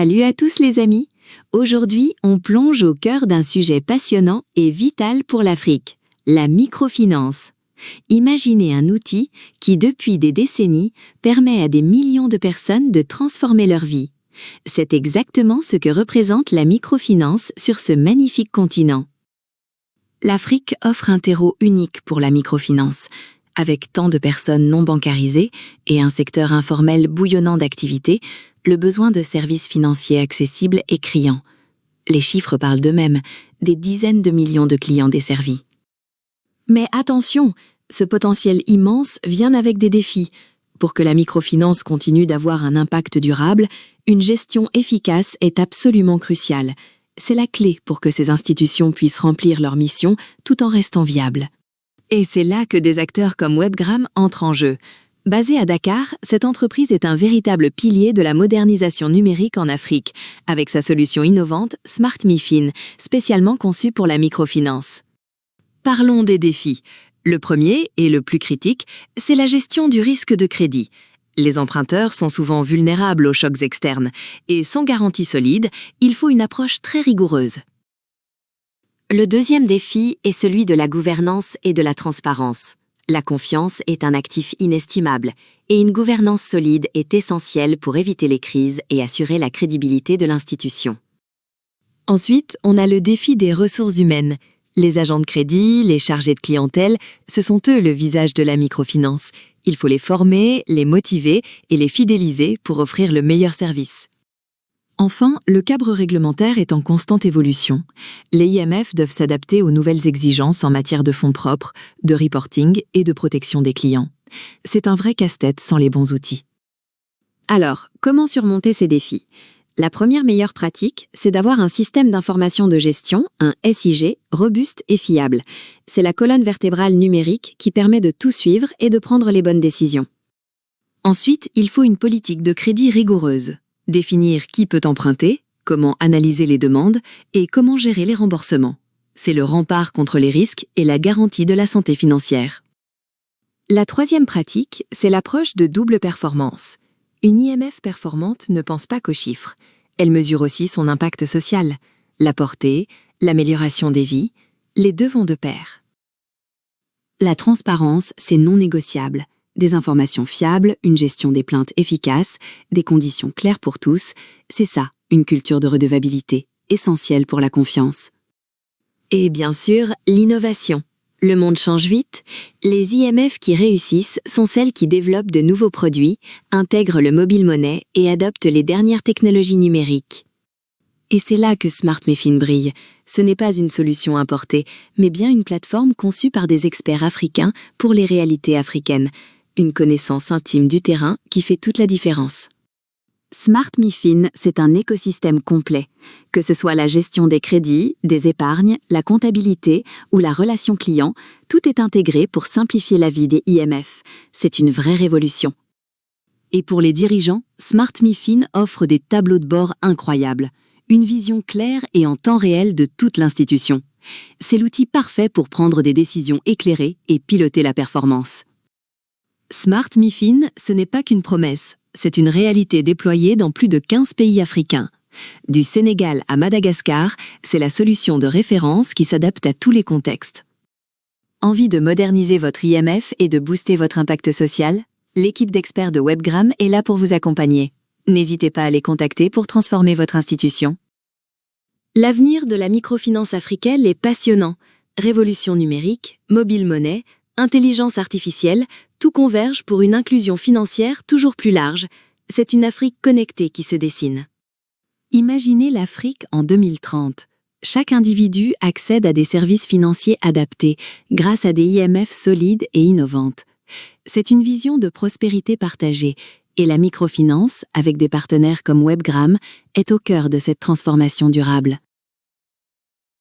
Salut à tous les amis! Aujourd'hui, on plonge au cœur d'un sujet passionnant et vital pour l'Afrique, la microfinance. Imaginez un outil qui, depuis des décennies, permet à des millions de personnes de transformer leur vie. C'est exactement ce que représente la microfinance sur ce magnifique continent. L'Afrique offre un terreau unique pour la microfinance. Avec tant de personnes non bancarisées et un secteur informel bouillonnant d'activités, le besoin de services financiers accessibles est criant. Les chiffres parlent d'eux-mêmes, des dizaines de millions de clients desservis. Mais attention, ce potentiel immense vient avec des défis. Pour que la microfinance continue d'avoir un impact durable, une gestion efficace est absolument cruciale. C'est la clé pour que ces institutions puissent remplir leur mission tout en restant viables. Et c'est là que des acteurs comme Webgram entrent en jeu. Basée à Dakar, cette entreprise est un véritable pilier de la modernisation numérique en Afrique, avec sa solution innovante Smart MiFin, spécialement conçue pour la microfinance. Parlons des défis. Le premier, et le plus critique, c'est la gestion du risque de crédit. Les emprunteurs sont souvent vulnérables aux chocs externes, et sans garantie solide, il faut une approche très rigoureuse. Le deuxième défi est celui de la gouvernance et de la transparence. La confiance est un actif inestimable, et une gouvernance solide est essentielle pour éviter les crises et assurer la crédibilité de l'institution. Ensuite, on a le défi des ressources humaines. Les agents de crédit, les chargés de clientèle, ce sont eux le visage de la microfinance. Il faut les former, les motiver et les fidéliser pour offrir le meilleur service. Enfin, le cadre réglementaire est en constante évolution. Les IMF doivent s'adapter aux nouvelles exigences en matière de fonds propres, de reporting et de protection des clients. C'est un vrai casse-tête sans les bons outils. Alors, comment surmonter ces défis ? La première meilleure pratique, c'est d'avoir un système d'information de gestion, un SIG, robuste et fiable. C'est la colonne vertébrale numérique qui permet de tout suivre et de prendre les bonnes décisions. Ensuite, il faut une politique de crédit rigoureuse. Définir qui peut emprunter, comment analyser les demandes et comment gérer les remboursements. C'est le rempart contre les risques et la garantie de la santé financière. La troisième pratique, c'est l'approche de double performance. Une IMF performante ne pense pas qu'aux chiffres. Elle mesure aussi son impact social, la portée, l'amélioration des vies. Les deux vont de pair. La transparence, c'est non négociable. Des informations fiables, une gestion des plaintes efficace, des conditions claires pour tous, c'est ça, une culture de redevabilité, essentielle pour la confiance. Et bien sûr, l'innovation. Le monde change vite. Les IMF qui réussissent sont celles qui développent de nouveaux produits, intègrent le mobile money et adoptent les dernières technologies numériques. Et c'est là que Smart MiFin brille. Ce n'est pas une solution importée, mais bien une plateforme conçue par des experts africains pour les réalités africaines. Une connaissance intime du terrain qui fait toute la différence. Smart MiFin, c'est un écosystème complet. Que ce soit la gestion des crédits, des épargnes, la comptabilité ou la relation client, tout est intégré pour simplifier la vie des IMF. C'est une vraie révolution. Et pour les dirigeants, Smart MiFin offre des tableaux de bord incroyables. Une vision claire et en temps réel de toute l'institution. C'est l'outil parfait pour prendre des décisions éclairées et piloter la performance. Smart MiFin, ce n'est pas qu'une promesse, c'est une réalité déployée dans plus de 15 pays africains. Du Sénégal à Madagascar, c'est la solution de référence qui s'adapte à tous les contextes. Envie de moderniser votre IMF et de booster votre impact social ? L'équipe d'experts de Webgram est là pour vous accompagner. N'hésitez pas à les contacter pour transformer votre institution. L'avenir de la microfinance africaine est passionnant. Révolution numérique, mobile money, intelligence artificielle, tout converge pour une inclusion financière toujours plus large. C'est une Afrique connectée qui se dessine. Imaginez l'Afrique en 2030. Chaque individu accède à des services financiers adaptés grâce à des IMF solides et innovantes. C'est une vision de prospérité partagée et la microfinance, avec des partenaires comme Webgram, est au cœur de cette transformation durable.